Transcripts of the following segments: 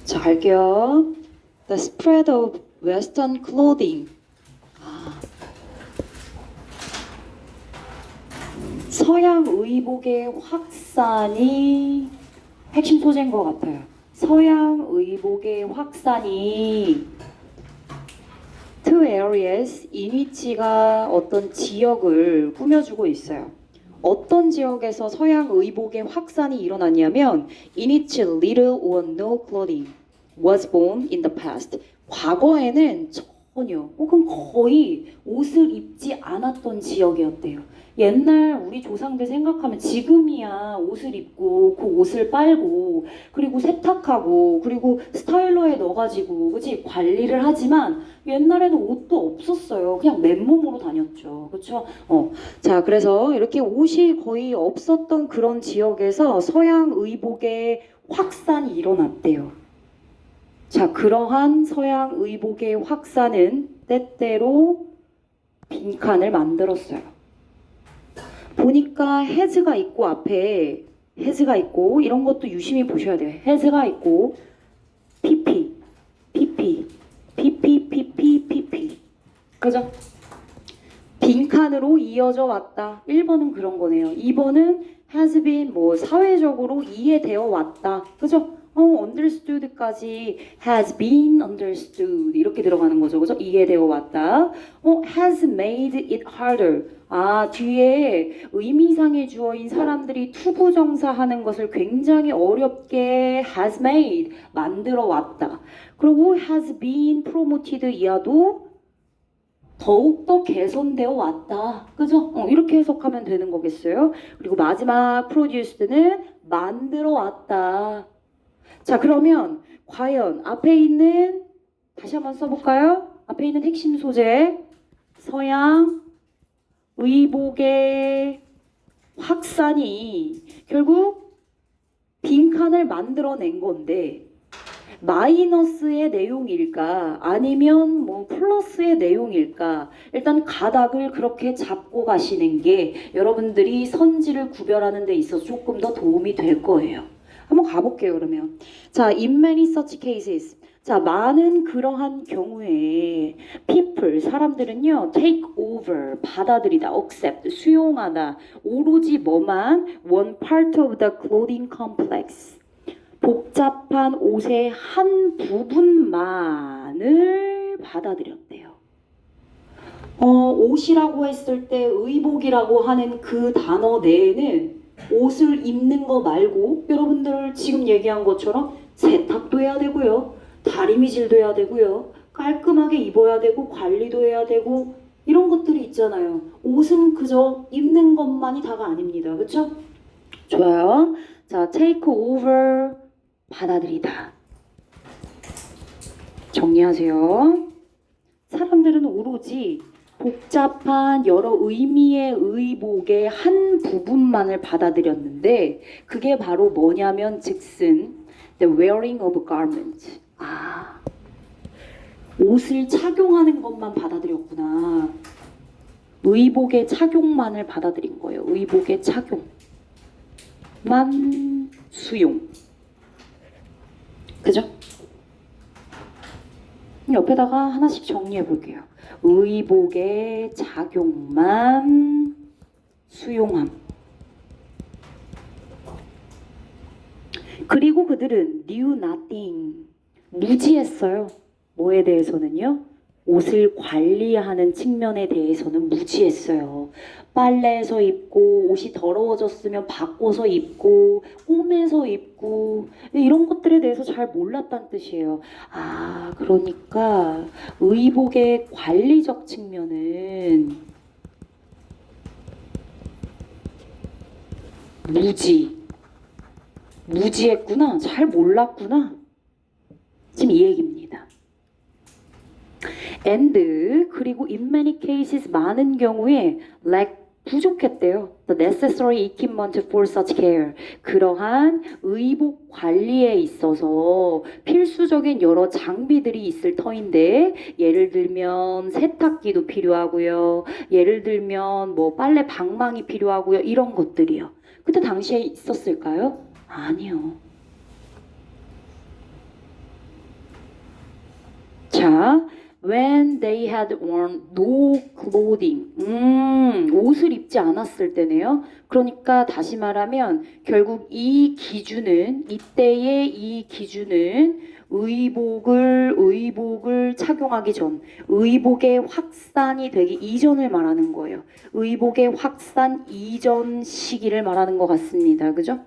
자, 갈게요. The spread of Western clothing. 서양 의복의 확산이 핵심 소재인 것 같아요. 서양 의복의 확산이 two areas in which가 어떤 지역을 꾸며주고 있어요. 어떤 지역에서 서양 의복의 확산이 일어났냐면 in which little or no clothing was worn in the past. 과거에는 전혀 혹은 거의 옷을 입지 않았던 지역이었대요. 옛날 우리 조상들 생각하면 지금이야 옷을 입고 그 옷을 빨고 그리고 세탁하고 그리고 스타일러에 넣어가지고 그치 관리를 하지만 옛날에는 옷도 없었어요. 그냥 맨몸으로 다녔죠. 그렇죠? 자, 그래서 이렇게 옷이 거의 없었던 그런 지역에서 서양 의복의 확산이 일어났대요. 자, 그러한 서양 의복의 확산은 때때로 빈칸을 만들었어요. 보니까 has가 있고 앞에 has가 있고 이런 것도 유심히 보셔야 돼요. has가 있고 pp, pp, pp, pp, pp. 그죠? 빈칸으로 이어져 왔다. 1번은 그런 거네요. 2번은 has been 뭐 사회적으로 이해되어 왔다. 그죠? understood까지 has been understood 이렇게 들어가는 거죠. 그죠? 이해되어 왔다. has made it harder. 뒤에 의미상의 주어인 사람들이 투부정사하는 것을 굉장히 어렵게 has made 만들어 왔다. 그리고 has been promoted 이하도 더욱더 개선되어 왔다. 그죠? 이렇게 해석하면 되는 거겠어요. 그리고 마지막 produced는 만들어 왔다. 자, 그러면 과연 앞에 있는 다시 한번 써볼까요? 앞에 있는 핵심 소재 서양 의복의 확산이 결국 빈칸을 만들어낸 건데 마이너스의 내용일까 아니면 뭐 플러스의 내용일까 일단 가닥을 그렇게 잡고 가시는 게 여러분들이 선지를 구별하는 데 있어서 조금 더 도움이 될 거예요. 한번 가볼게요. 그러면 자, in many such cases 자, 많은 그러한 경우에 people, 사람들은요 take over, 받아들이다, accept, 수용하다 오로지 뭐만 one part of the clothing complex 복잡한 옷의 한 부분만을 받아들였대요. 옷이라고 했을 때 의복이라고 하는 그 단어 내에는 옷을 입는 거 말고 여러분들 지금 얘기한 것처럼 세탁도 해야 되고요. 다리미질도 해야 되고요. 깔끔하게 입어야 되고 관리도 해야 되고 이런 것들이 있잖아요. 옷은 그저 입는 것만이 다가 아닙니다. 그렇죠? 좋아요. 자, take over 받아들이다. 정리하세요. 사람들은 오로지 복잡한 여러 의미의 의복의 한 부분만을 받아들였는데 그게 바로 뭐냐면 즉슨 the wearing of garment. 옷을 착용하는 것만 받아들였구나. 의복의 착용만을 받아들인 거예요. 의복의 착용만 수용. 그죠? 옆에다가 하나씩 정리해 볼게요. 의복의 작용만 수용함. 그리고 그들은 knew nothing. 무지했어요. 뭐에 대해서는요? 옷을 관리하는 측면에 대해서는 무지했어요. 빨래해서 입고 옷이 더러워졌으면 바꿔서 입고 꼬매서 입고 이런 것들에 대해서 잘 몰랐다는 뜻이에요. 그러니까 의복의 관리적 측면은 무지했구나. 잘 몰랐구나. 지금 이 얘기입니다. and 그리고 in many cases 많은 경우에 lack 부족했대요. The necessary equipment for such care. 그러한 의복 관리에 있어서 필수적인 여러 장비들이 있을 터인데 예를 들면 세탁기도 필요하고요. 예를 들면 뭐 빨래 방망이 필요하고요. 이런 것들이요. 그때 당시에 있었을까요? 아니요. 자, when they had worn no clothing. 옷을 입지 않았을 때네요. 그러니까 다시 말하면 결국 이 기준은 이때의 이 기준은 의복을 착용하기 전, 의복의 확산이 되기 이전을 말하는 거예요. 의복의 확산 이전 시기를 말하는 것 같습니다. 그죠?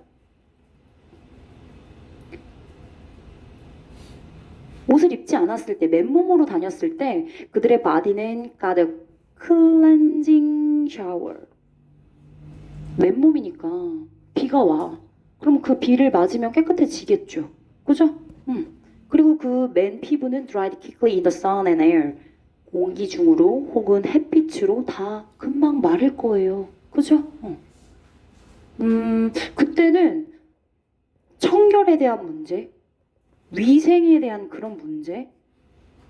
옷을 입지 않았을 때, 맨몸으로 다녔을 때 그들의 바디는 got a cleansing shower. 맨몸이니까 비가 와. 그럼 그 비를 맞으면 깨끗해지겠죠. 그죠? 그리고 그 맨 피부는 dried quickly in the sun and air. 공기 중으로 혹은 햇빛으로 다 금방 마를 거예요. 그죠? 그때는 청결에 대한 문제, 위생에 대한 그런 문제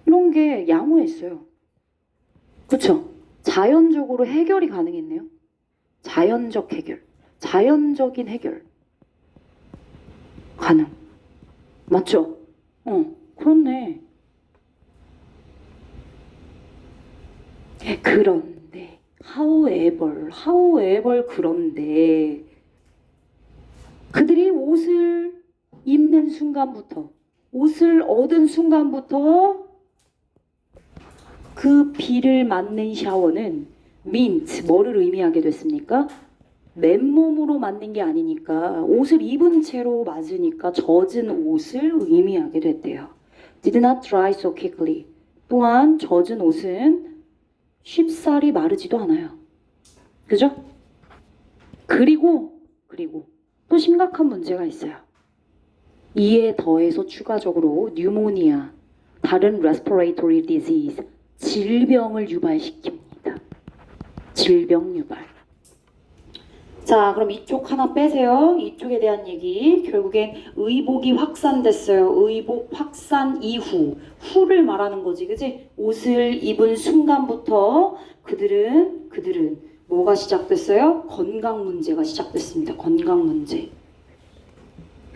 이런 게 양호했어요. 그쵸? 자연적으로 해결이 가능했네요. 자연적 해결, 자연적인 해결 가능. 맞죠? 그렇네. 그런데 however 그런데 그들이 옷을 입는 순간부터, 옷을 얻은 순간부터 그 비를 맞는 샤워는 meant 뭐를 의미하게 됐습니까? 맨몸으로 맞는 게 아니니까 옷을 입은 채로 맞으니까 젖은 옷을 의미하게 됐대요. Did not dry so quickly. 또한 젖은 옷은 쉽사리 마르지도 않아요. 그죠? 그리고 또 심각한 문제가 있어요. 이에 더해서 추가적으로 뉴모니아, 다른 respiratory disease, 질병을 유발시킵니다. 질병 유발. 자, 그럼 이쪽 하나 빼세요. 이쪽에 대한 얘기. 결국엔 의복이 확산됐어요. 의복 확산 이후. 후를 말하는 거지, 그지? 옷을 입은 순간부터 그들은 뭐가 시작됐어요? 건강 문제가 시작됐습니다. 건강 문제.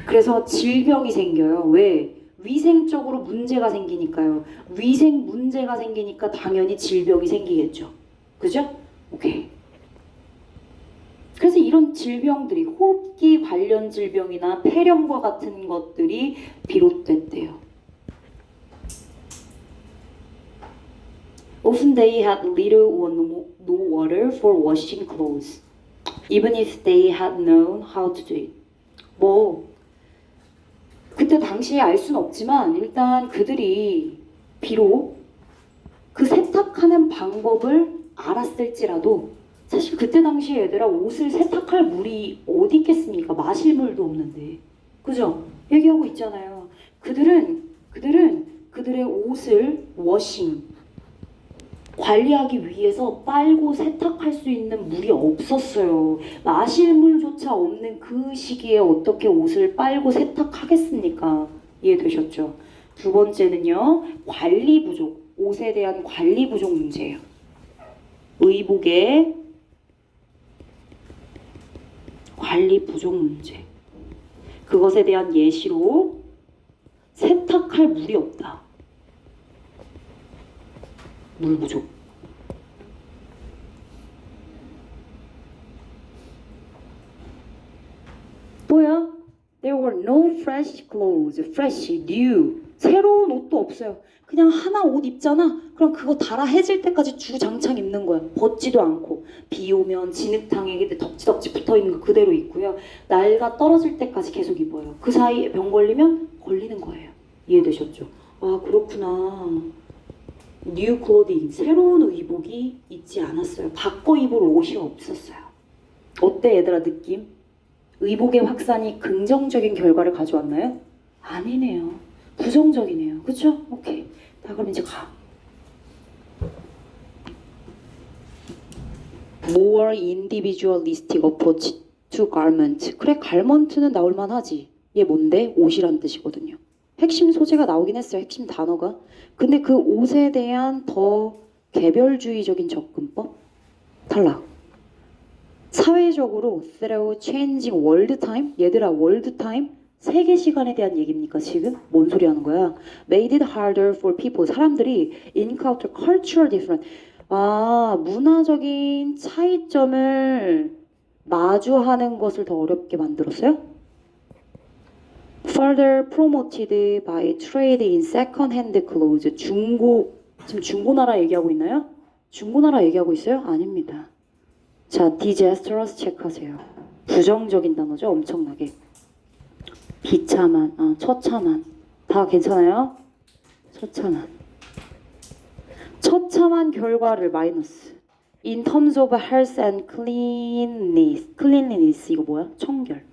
그래서 질병이 생겨요. 왜? 위생적으로 문제가 생기니까요. 위생 문제가 생기니까 당연히 질병이 생기겠죠. 그죠? 오케이. 그래서 이런 질병들이 호흡기 관련 질병이나 폐렴과 같은 것들이 비롯됐대요. Often they had little or no water for washing clothes, even if they had known how to do it. 그때 당시에 알 수는 없지만 일단 그들이 비록 그 세탁하는 방법을 알았을지라도 사실 그때 당시에 얘들아 옷을 세탁할 물이 어디 있겠습니까? 마실 물도 없는데. 그죠? 얘기하고 있잖아요. 그들은 그들의 옷을 워싱 관리하기 위해서 빨고 세탁할 수 있는 물이 없었어요. 마실 물조차 없는 그 시기에 어떻게 옷을 빨고 세탁하겠습니까? 이해되셨죠? 두 번째는요, 관리 부족. 옷에 대한 관리 부족 문제예요. 의복의 관리 부족 문제. 그것에 대한 예시로 세탁할 물이 없다. 물 부족. 뭐야? There were no fresh clothes, fresh, new. 새로운 옷도 없어요. 그냥 하나 옷 입잖아? 그럼 그거 달아해질 때까지 주장창 입는 거야. 벗지도 않고. 비 오면 진흙탕에 덕지덕지 붙어있는 거 그대로 입고요. 날가 떨어질 때까지 계속 입어요. 그 사이에 병 걸리면 걸리는 거예요. 이해되셨죠? 아, 그렇구나. 뉴 클로딩, 새로운 의복이 있지 않았어요. 바꿔 입을 옷이 없었어요. 어때 얘들아 느낌? 의복의 확산이 긍정적인 결과를 가져왔나요? 아니네요. 부정적이네요. 그쵸? 오케이. 자, 그럼 이제 가. More individualistic approach to garment. 그래, garment는 나올만 하지. 얘 뭔데? 옷이란 뜻이거든요. 핵심 소재가 나오긴 했어요. 핵심 단어가. 근데 그 옷에 대한 더 개별주의적인 접근법? 탈락. 사회적으로 through changing world time. 얘들아, world time 세계 시간에 대한 얘기입니까 지금? 뭔 소리 하는 거야? Made it harder for people. 사람들이 encounter cultural difference. 아, 문화적인 차이점을 마주하는 것을 더 어렵게 만들었어요? Further promoted by trade in second-hand clothes. 지금 중고나라 얘기하고 있나요? 중고나라 얘기하고 있어요? 아닙니다. 자, disastrous 체크하세요. 부정적인 단어죠, 엄청나게. 비참한, 처참한. 다 괜찮아요? 처참한 결과를 마이너스. In terms of health and cleanliness 이거 뭐야? 청결.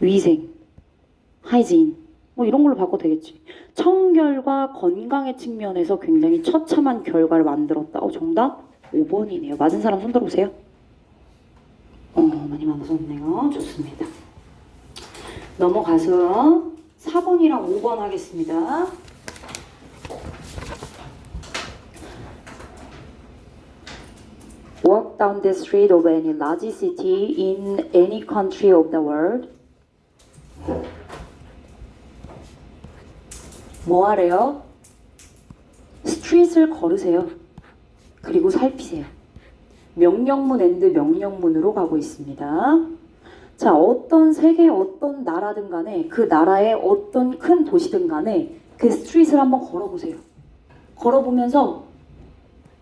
위생, 하이진 뭐 이런 걸로 바꿔도 되겠지. 청결과 건강의 측면에서 굉장히 처참한 결과를 만들었다. 정답 5번이네요. 맞은 사람 손 들어보세요. 많이 맞았네요. 좋습니다. 넘어가서 4번이랑 5번 하겠습니다. Walk down the street of any large city in any country of the world. 뭐 하래요? 스트릿을 걸으세요. 그리고 살피세요. 명령문 앤드 명령문으로 가고 있습니다. 자, 어떤 세계 어떤 나라든 간에 그 나라의 어떤 큰 도시든 간에 그 스트릿을 한번 걸어보세요. 걸어보면서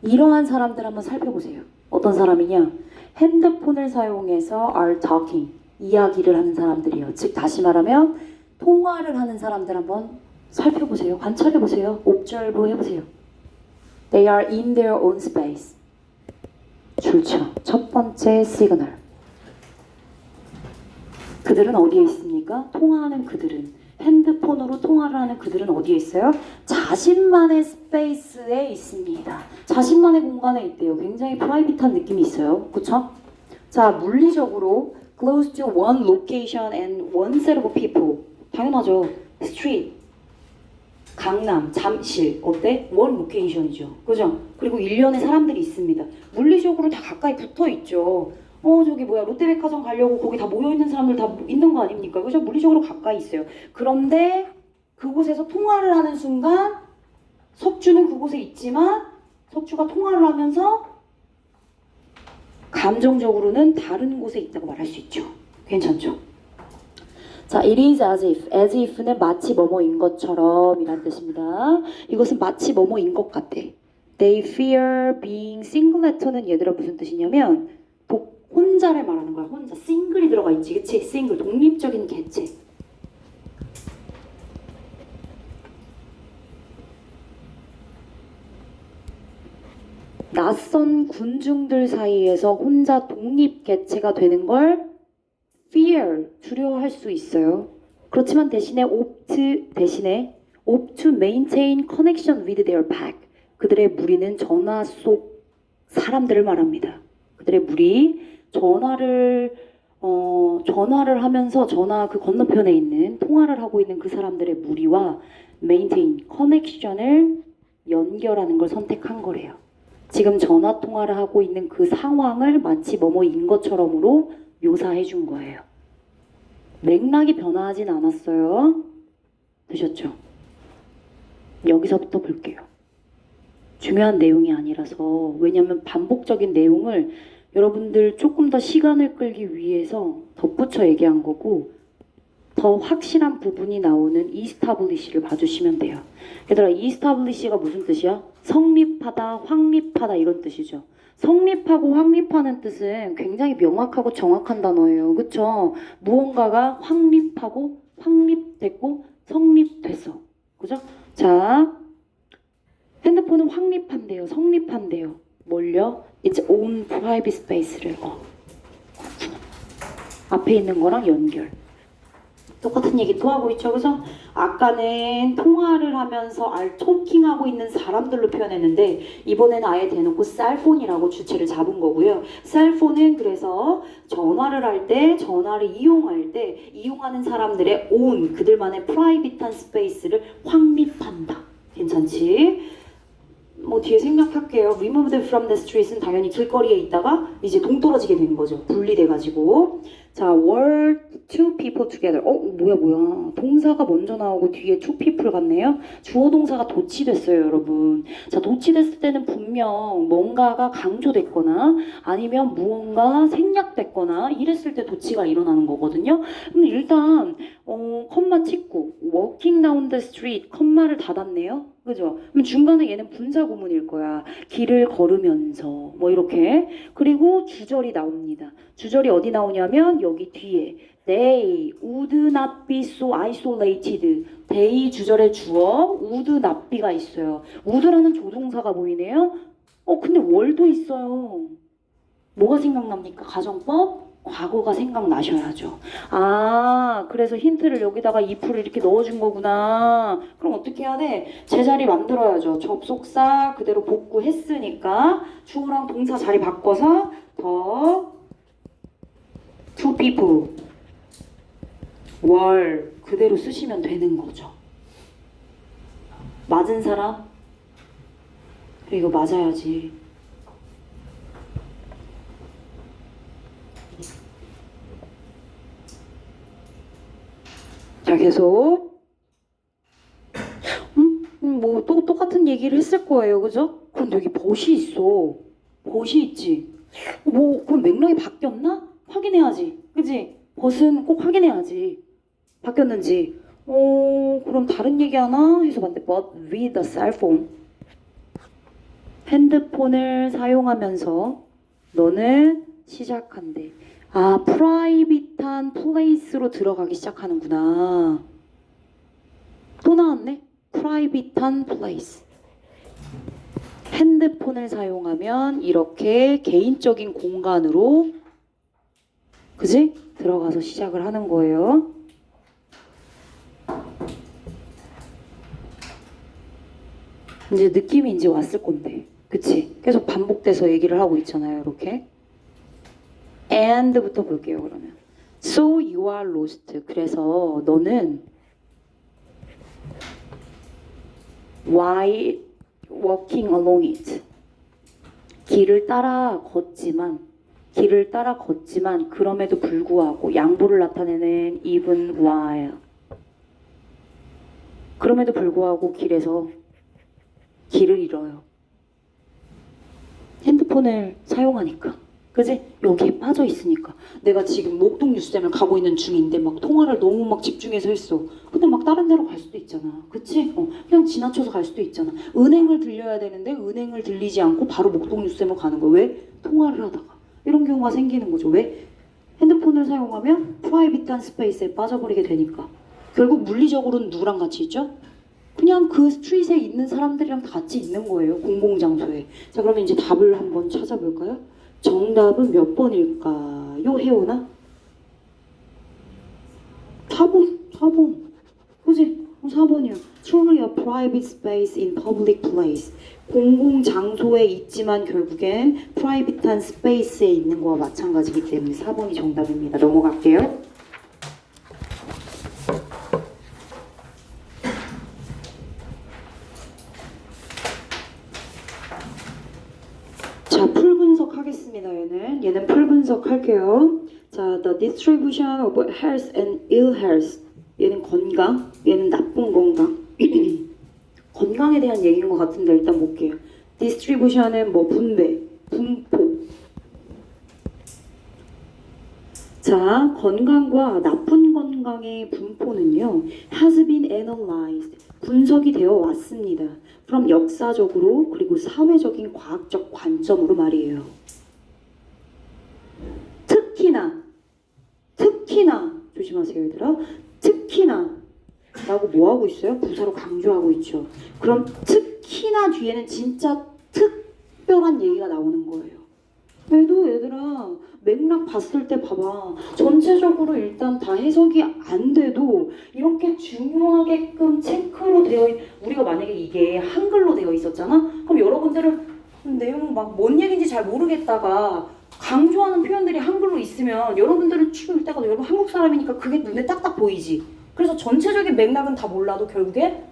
이러한 사람들 한번 살펴보세요. 어떤 사람이냐? 핸드폰을 사용해서 are talking, 이야기를 하는 사람들이요. 즉 다시 말하면 통화를 하는 사람들 한번 살펴보세요. 관찰해보세요. observe 해보세요. They are in their own space. 좋죠. 첫 번째 시그널. 그들은 어디에 있습니까? 통화하는 그들은. 핸드폰으로 통화를 하는 그들은 어디에 있어요? 자신만의 스페이스에 있습니다. 자신만의 공간에 있대요. 굉장히 프라이빗한 느낌이 있어요. 그쵸? 자, 물리적으로 close to one location and one set of people. 당연하죠. street, 강남, 잠실. 어때? one location이죠. 그죠? 그리고 일련의 사람들이 있습니다. 물리적으로 다 가까이 붙어 있죠. 저기 뭐야 롯데백화점 가려고 거기 다 모여있는 사람들 다 있는 거 아닙니까? 그죠? 물리적으로 가까이 있어요. 그런데 그곳에서 통화를 하는 순간 석주는 그곳에 있지만 석주가 통화를 하면서 감정적으로는 다른 곳에 있다고 말할 수 있죠. 괜찮죠? 자, it is as if는 마치 뭐뭐인 것처럼 이란 뜻입니다. 이것은 마치 뭐뭐인 것 같아. They fear being singletter는 얘들아 무슨 뜻이냐면 혼자를 말하는 거야. 혼자. 싱글이 들어가 있지. 그치? 싱글. 독립적인 개체. 낯선 군중들 사이에서 혼자 독립 개체가 되는 걸 fear, 두려워할 수 있어요. 그렇지만 대신에 opt to maintain connection with their pack. 그들의 무리는 전화 속 사람들을 말합니다. 그들의 무리 전화를 하면서 전화 그 건너편에 있는 통화를 하고 있는 그 사람들의 무리와 maintain 커넥션을 연결하는 걸 선택한 거래요. 지금 전화 통화를 하고 있는 그 상황을 마치 뭐뭐인 것처럼으로 묘사해 준 거예요. 맥락이 변화하진 않았어요. 되셨죠? 여기서부터 볼게요. 중요한 내용이 아니라서. 왜냐하면 반복적인 내용을 여러분들 조금 더 시간을 끌기 위해서 덧붙여 얘기한 거고, 더 확실한 부분이 나오는 establish를 봐주시면 돼요. 얘들아, establish가 무슨 뜻이야? 성립하다, 확립하다 이런 뜻이죠. 성립하고 확립하는 뜻은 굉장히 명확하고 정확한 단어예요. 그쵸? 무언가가 확립하고 확립됐고 성립됐어. 그죠? 자, 핸드폰은 확립한대요. 성립한대요. 뭘요? Its own private space를. 앞에 있는 거랑 연결. 똑같은 얘기 또 하고 있죠. 그래서 아까는 통화를 하면서 토킹하고 있는 사람들로 표현했는데 이번에는 아예 대놓고 셀폰이라고 주체를 잡은 거고요. 셀폰은 그래서 전화를 할 때, 전화를 이용할 때 이용하는 사람들의 own, 그들만의 프라이빗한 스페이스를 확립한다. 괜찮지? 뭐 뒤에 생략할게요. removed from the street은 당연히 길거리에 있다가 이제 동떨어지게 되는 거죠. 분리돼가지고. 자, were two people together. 뭐야. 동사가 먼저 나오고 뒤에 two people 같네요. 주어 동사가 도치됐어요, 여러분. 자, 도치됐을 때는 분명 뭔가가 강조됐거나 아니면 무언가 생략됐거나 이랬을 때 도치가 일어나는 거거든요. 그럼 일단 컴마 찍고 walking down the street 컴마를 닫았네요. 그죠? 그럼 중간에 얘는 분사 구문일 거야. 길을 걸으면서 뭐 이렇게. 그리고 주절이 나옵니다. 주절이 어디 나오냐면 여기 뒤에 They would not be so isolated. They 주절의 주어 would not be가 있어요. would라는 조동사가 보이네요. 근데 월도 있어요. 뭐가 생각납니까? 가정법? 과거가 생각나셔야죠. 그래서 힌트를 여기다가 if를 이렇게 넣어준 거구나. 그럼 어떻게 해야 돼? 제자리 만들어야죠. 접속사 그대로 복구했으니까 주어랑 동사 자리 바꿔서 더 two people were 그대로 쓰시면 되는 거죠. 맞은 사람? 이거 맞아야지. 자, 계속. 뭐 또 똑같은 얘기를 했을 거예요, 그죠? 근데 여기 벗이 있어. 벗이 있지. 그럼 맥락이 바뀌었나? 확인해야지, 그지? 벗은 꼭 확인해야지. 바뀌었는지. 그럼 다른 얘기 하나 해서 봤는데, but with a cell phone. 핸드폰을 사용하면서 너는 시작한대. 프라이빗한 플레이스로 들어가기 시작하는구나. 또 나왔네. 프라이빗한 플레이스. 핸드폰을 사용하면 이렇게 개인적인 공간으로 그지? 들어가서 시작을 하는 거예요. 이제 느낌이 이제 왔을 건데. 그치? 계속 반복돼서 얘기를 하고 있잖아요. 이렇게. and부터 볼게요. 그러면 so you are lost. 그래서 너는 while walking along it 길을 따라 걷지만 그럼에도 불구하고 양보를 나타내는 even while 그럼에도 불구하고 길에서 길을 잃어요. 핸드폰을 사용하니까. 그지? 여기에 빠져 있으니까. 내가 지금 목동 뉴스댐을 가고 있는 중인데 막 통화를 너무 막 집중해서 했어. 근데 막 다른 데로 갈 수도 있잖아. 그치? 그냥 지나쳐서 갈 수도 있잖아. 은행을 들려야 되는데 은행을 들리지 않고 바로 목동 뉴스댐을 가는 거야. 왜? 통화를 하다가. 이런 경우가 생기는 거죠. 왜? 핸드폰을 사용하면 프라이빗한 스페이스에 빠져버리게 되니까. 결국 물리적으로는 누구랑 같이 있죠? 그냥 그 스트릿에 있는 사람들이랑 같이 있는 거예요. 공공장소에. 자, 그러면 이제 답을 한번 찾아볼까요? 정답은 몇 번일까요? 혜원아? 4번. 그지? 4번이요. Truly a private space in public place. 공공장소에 있지만 결국엔 프라이빗한 스페이스에 있는 거와 마찬가지이기 때문에 4번이 정답입니다. 넘어갈게요. 자, 풀분석 하겠습니다. 얘는 풀분석 할게요. 자, the distribution of health and ill health. 얘는 건강, 얘는 나쁜 건강. 건강에 대한 얘기인 것 같은데 일단 볼게요. distribution은 뭐 분배, 분포. 자, 건강과 나쁜 건강의 분포는요, has been analyzed. 분석이 되어 왔습니다. 그럼 역사적으로 그리고 사회적인 과학적 관점으로 말이에요. 특히나 조심하세요 얘들아. 특히나 라고 뭐 하고 있어요? 부사로 강조하고 있죠. 그럼 특히나 뒤에는 진짜 특별한 얘기가 나오는 거예요. 그래도 얘들아 맥락 봤을 때 봐봐. 전체적으로 일단 다 해석이 안 돼도 이렇게 중요하게끔 체크로 되어 우리가 만약에 이게 한글로 되어 있었잖아? 그럼 여러분들은 내용 막 뭔 얘기인지 잘 모르겠다가 강조하는 표현들이 한글로 있으면 여러분들은 지금 이따가 여러분 한국 사람이니까 그게 눈에 딱딱 보이지. 그래서 전체적인 맥락은 다 몰라도 결국에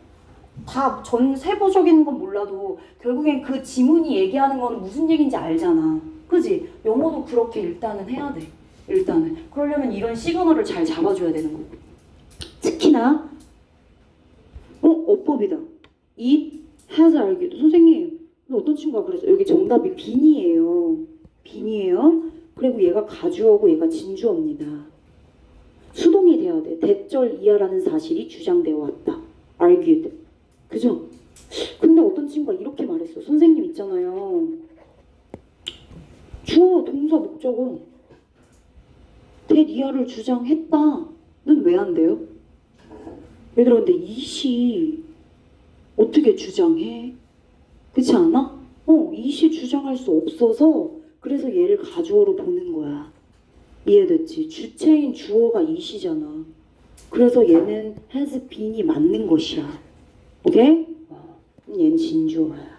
다 전 세부적인 건 몰라도 결국엔 그 지문이 얘기하는 건 무슨 얘기인지 알잖아. 그지? 영어도 그렇게 일단은 해야 돼. 일단은. 그러려면 이런 시그널을 잘 잡아줘야 되는 거고. 특히나 어법이다. It has argued. 선생님, 어떤 친구가 그랬어? 여기 정답이 빈이에요. 빈이에요. 그리고 얘가 가주어고 얘가 진주어입니다. 수동이 돼야 돼. 대절 이하라는 사실이 주장되어 왔다. argued. 그죠? 근데 어떤 친구가 이렇게 말했어. 선생님 있잖아요. 주어, 동사, 목적어 대이하를 주장했다. 는 왜 안 돼요? 얘들아, 근데 이시 어떻게 주장해? 그렇지 않아? 이시 주장할 수 없어서 그래서 얘를 가주어로 보는 거야. 이해됐지? 주체인 주어가 이시잖아. 그래서 얘는 has been이 맞는 것이야. 오케이? 얘는 진주어야.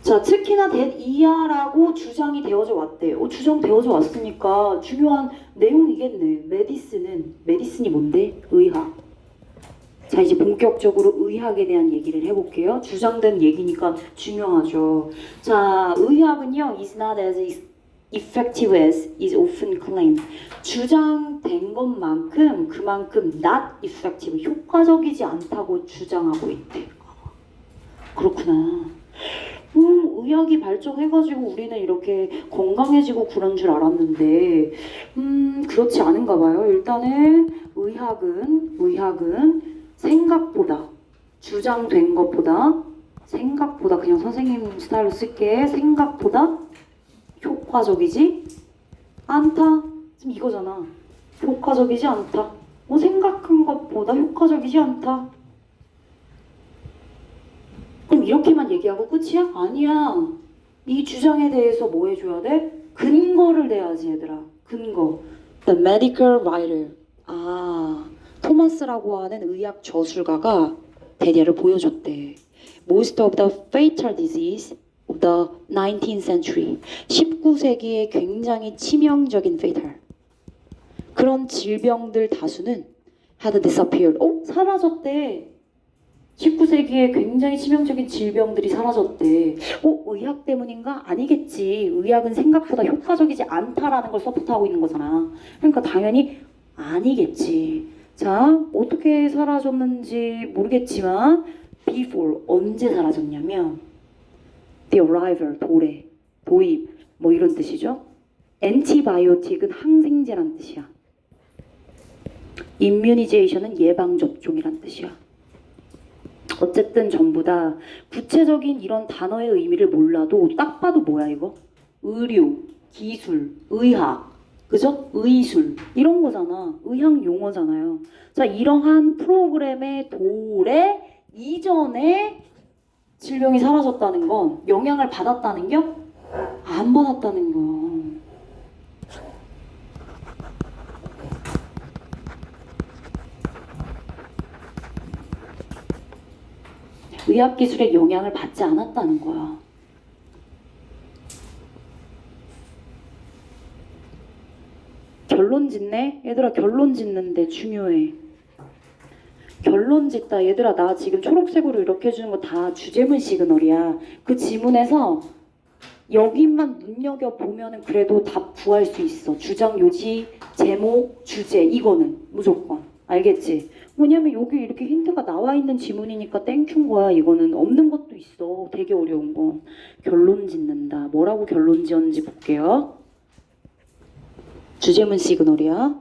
자, 특히나 that 이하라고 주장이 되어져 왔대. 주장되어져 왔으니까 중요한 내용이겠네. 메디슨이 뭔데? 의학. 자, 이제 본격적으로 의학에 대한 얘기를 해볼게요. 주장된 얘기니까 중요하죠. 자, 의학은요, is not as effective as is often claimed. 주장된 것만큼 그만큼 not effective, 효과적이지 않다고 주장하고 있대. 그렇구나. 의학이 발전해가지고 우리는 이렇게 건강해지고 그런 줄 알았는데 그렇지 않은가 봐요. 일단은 의학은 생각보다 주장된 것보다 생각보다 그냥 선생님 스타일로 쓸게. 생각보다 효과적이지 않다. 지금 이거잖아. 효과적이지 않다. 생각한 것보다 효과적이지 않다. 그럼 이렇게만 얘기하고 끝이야? 아니야. 이 주장에 대해서 뭐 해줘야 돼? 근거를 대야지 얘들아. 근거. The medical writer. 토마스라고 하는 의학 저술가가 대략을 보여줬대. Most of the fatal disease of the 19th century. 19세기의 굉장히 치명적인 fatal. 그런 질병들 다수는 had disappeared. 사라졌대. 19세기에 굉장히 치명적인 질병들이 사라졌대. 의학 때문인가? 아니겠지. 의학은 생각보다 효과적이지 않다라는 걸 서포트하고 있는 거잖아. 그러니까 당연히 아니겠지. 자, 어떻게 사라졌는지 모르겠지만 before, 언제 사라졌냐면 the arrival, 도입, 뭐 이런 뜻이죠. antibiotic은 항생제란 뜻이야. immunization은 예방접종이란 뜻이야. 어쨌든 전부 다 구체적인 이런 단어의 의미를 몰라도 딱 봐도 뭐야 이거? 의료, 기술, 의학, 그죠? 의술 이런 거잖아. 의학 용어잖아요. 자, 이러한 프로그램의 도래 이전에 질병이 사라졌다는 건 영향을 받았다는 게 안 받았다는 거. 의학기술의 영향을 받지 않았다는 거야. 결론 짓네? 얘들아, 결론 짓는데 중요해. 결론 짓다. 얘들아, 나 지금 초록색으로 이렇게 해주는 거 다 주제문 시그널이야. 그 지문에서 여기만 눈여겨보면은 그래도 답 구할 수 있어. 주장, 요지, 제목, 주제, 이거는 무조건. 알겠지? 뭐냐면 여기 이렇게 힌트가 나와 있는 지문이니까 땡큐인 거야. 이거는 없는 것도 있어. 되게 어려운 건. 결론 짓는다. 뭐라고 결론 지었는지 볼게요. 주제문 시그널이야.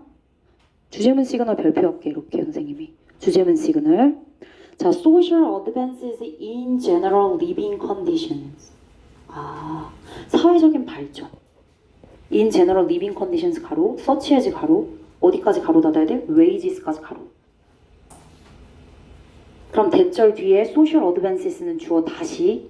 주제문 시그널 별표할게. 이렇게 선생님이. 주제문 시그널. 자, social advances in general living conditions. 사회적인 발전. in general living conditions 가로, such as 가로, 어디까지 가로 닫아야 돼? wages까지 가로. 그럼 대절 뒤에 social advances는 주어 다시.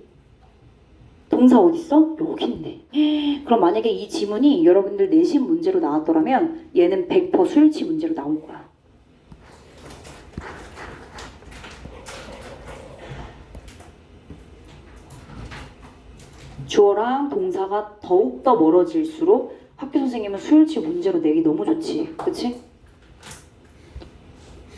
동사 어딨어? 여기 있네. 그럼 만약에 이 지문이 여러분들 내신 문제로 나왔더라면 얘는 100% 수일치 문제로 나올 거야. 주어랑 동사가 더욱더 멀어질수록 학교 선생님은 수일치 문제로 내기 너무 좋지. 그치?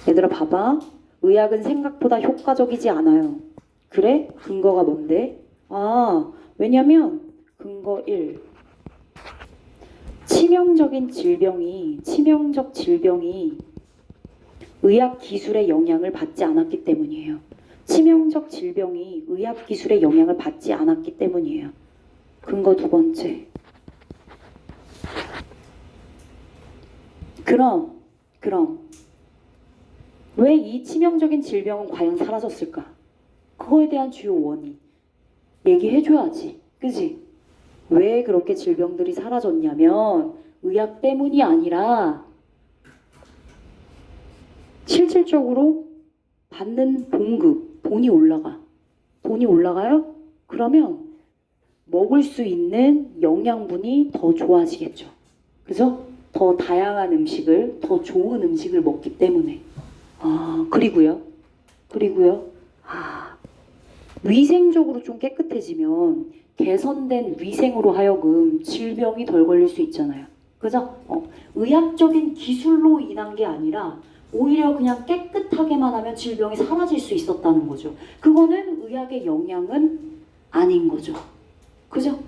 얘들아 봐봐. 의학은 생각보다 효과적이지 않아요. 그래? 근거가 뭔데? 아, 왜냐면 근거 1. 치명적 질병이 의학 기술의 영향을 받지 않았기 때문이에요. 치명적 질병이 의학 기술의 영향을 받지 않았기 때문이에요. 근거 2번째. 그럼 왜 이 치명적인 질병은 과연 사라졌을까? 그거에 대한 주요 원인 얘기해줘야지. 그지? 왜 그렇게 질병들이 사라졌냐면 의학 때문이 아니라 실질적으로 받는 봉급, 돈이 올라가. 돈이 올라가요? 그러면 먹을 수 있는 영양분이 더 좋아지겠죠. 그죠? 더 다양한 음식을, 더 좋은 음식을 먹기 때문에. 그리고요. 위생적으로 좀 깨끗해지면 개선된 위생으로 하여금 질병이 덜 걸릴 수 있잖아요. 그죠? 의학적인 기술로 인한 게 아니라 오히려 그냥 깨끗하게만 하면 질병이 사라질 수 있었다는 거죠. 그거는 의학의 영향은 아닌 거죠. 그죠?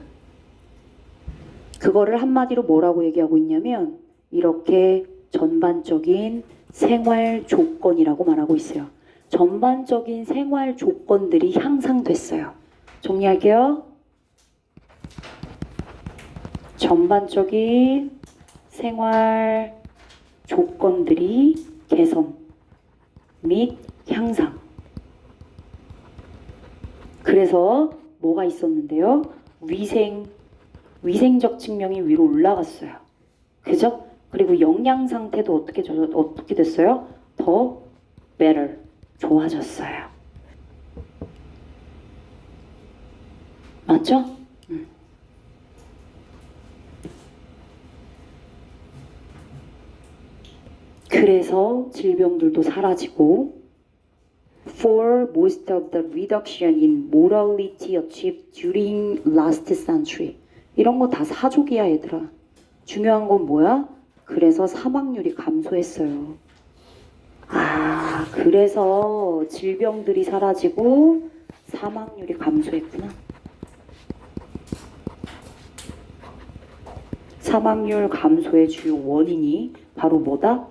그거를 한마디로 뭐라고 얘기하고 있냐면 이렇게 전반적인 생활 조건이라고 말하고 있어요. 전반적인 생활 조건들이 향상됐어요. 정리할게요. 전반적인 생활 조건들이 개선 및 향상. 그래서 뭐가 있었는데요? 위생적 측면이 위로 올라갔어요. 그죠? 그리고 영양 상태도 어떻게 됐어요? 더 better, 좋아졌어요. 맞죠? 그래서 질병들도 사라지고 For most of the reduction in mortality achieved during last century. 이런 거 다 사족이야 얘들아. 중요한 건 뭐야? 그래서 사망률이 감소했어요. 그래서 질병들이 사라지고 사망률이 감소했구나. 사망률 감소의 주요 원인이 바로 뭐다?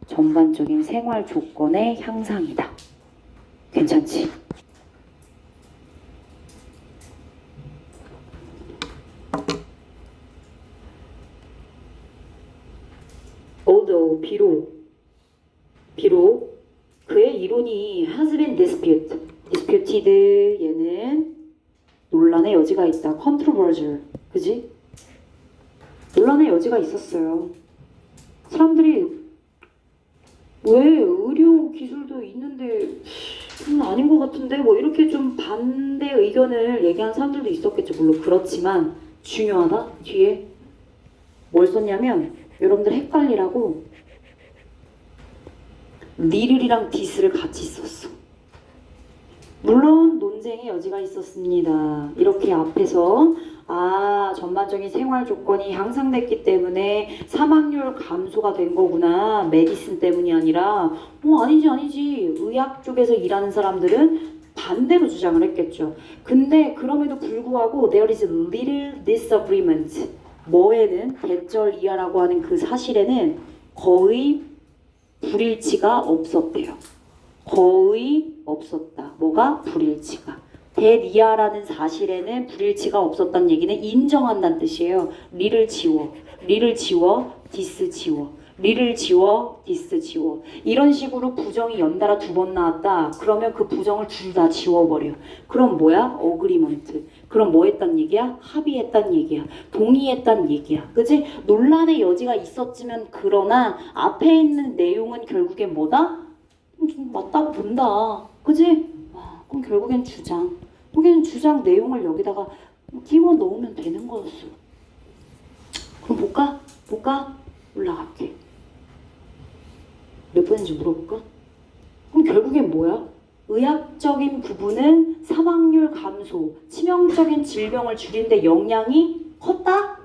전반적인 생활 조건의 향상이다. 괜찮지? Although 비록 그의 이론이 has been disputed 얘는 논란의 여지가 있다. controversial 그지? 논란의 여지가 있었어요. 사람들이 왜 의료 기술도 있는데 아닌 것 같은데 뭐 이렇게 좀 반대 의견을 얘기한 사람들도 있었겠죠. 물론 그렇지만 중요하다. 뒤에 뭘 썼냐면 여러분들 헷갈리라고 리를이랑 디스를 같이 썼어. 물론 논쟁의 여지가 있었습니다. 이렇게 앞에서 전반적인 생활 조건이 향상됐기 때문에 사망률 감소가 된 거구나. 메디슨 때문이 아니라 아니지. 의학 쪽에서 일하는 사람들은 반대로 주장을 했겠죠. 근데 그럼에도 불구하고 there is little disagreement. 뭐에는 대절 이하라고 하는 그 사실에는 거의 불일치가 없었대요. 거의 없었다. 뭐가? 불일치가. 대리아라는 사실에는 불일치가 없었다는 얘기는 인정한다는 뜻이에요. 리를 지워, 디스 지워, 리를 지워, 디스 지워. 이런 식으로 부정이 연달아 2번 나왔다. 그러면 그 부정을 둘 다 지워버려. 그럼 뭐야? 어그리먼트. 그럼 뭐 했단 얘기야? 합의했단 얘기야. 동의했단 얘기야. 그치? 논란의 여지가 있었지만 그러나 앞에 있는 내용은 결국엔 뭐다? 좀 맞다고 본다. 그치? 그럼 결국엔 주장 내용을 여기다가 끼워 넣으면 되는 거였어. 그럼 볼까? 올라갈게. 몇 번인지 물어볼까? 그럼 결국엔 뭐야? 의학적인 부분은 사망률 감소, 치명적인 질병을 줄이는데 영향이 컸다?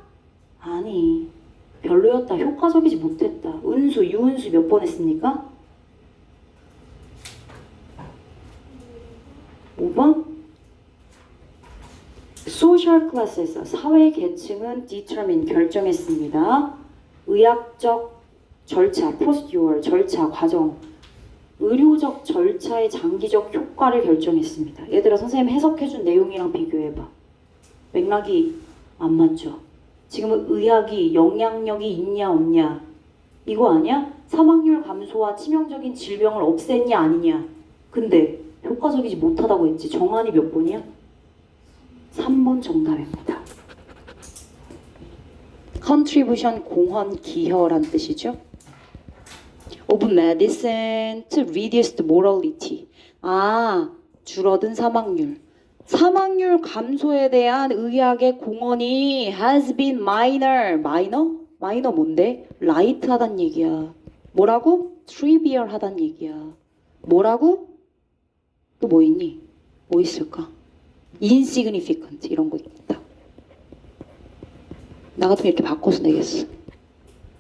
아니, 별로였다. 효과적이지 못했다. 유은수 몇 번 했습니까? 6번 social class에서 사회 계층은 determine 결정했습니다. 의학적 절차, procedure 절차, 과정, 의료적 절차의 장기적 효과를 결정했습니다. 얘들아 선생님 해석해준 내용이랑 비교해봐. 맥락이 안 맞죠? 지금은 의학이 영향력이 있냐 없냐 이거 아니야? 사망률 감소와 치명적인 질병을 없앴냐 아니냐. 근데 효과적이지 못하다고 했지. 정한이 몇 번이야? 3번 정답입니다. contribution 공헌 기여란 뜻이죠. of medicine to reduce the mortality. 줄어든 사망률. 사망률 감소에 대한 의학의 공헌이 has been minor. 마이너 뭔데? 라이트 하단 얘기야. 뭐라고? trivial 하단 얘기야. 뭐라고? 또 뭐 있니? 뭐 있을까? insignificant 이런 거 있다. 나 같으면 이렇게 바꿔서 내겠어.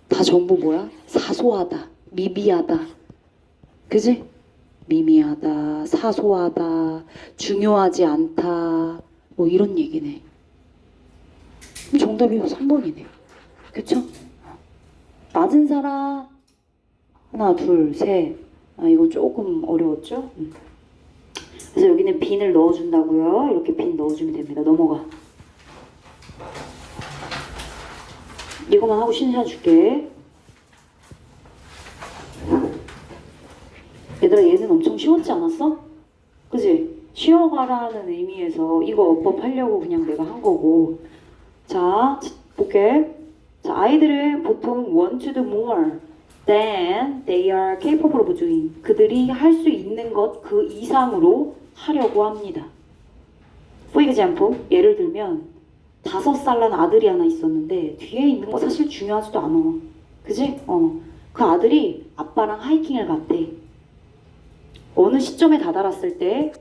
다 전부 뭐야? 사소하다, 미비하다. 그지? 미미하다, 사소하다, 중요하지 않다. 뭐 이런 얘기네. 정답이 3번이네. 그쵸? 맞은 사람 하나, 둘, 셋. 이거 조금 어려웠죠? 그래서 여기는 빈을 넣어준다고요. 이렇게 빈 넣어주면 됩니다. 넘어가. 이거만 하고 신시간 줄게. 얘들아 얘는 엄청 쉬웠지 않았어? 그지? 쉬어가라는 의미에서 이거 어법하려고 그냥 내가 한 거고. 자, 볼게. 자, 아이들은 보통 want to do more than they are capable of doing. 그들이 할 수 있는 것 그 이상으로 하려고 합니다. For example, 예를 들면 5살 난 아들이 하나 있었는데 뒤에 있는 거 사실 중요하지도 않아. 그지? 그 아들이 아빠랑 하이킹을 갔대. 어느 시점에 다다랐을 때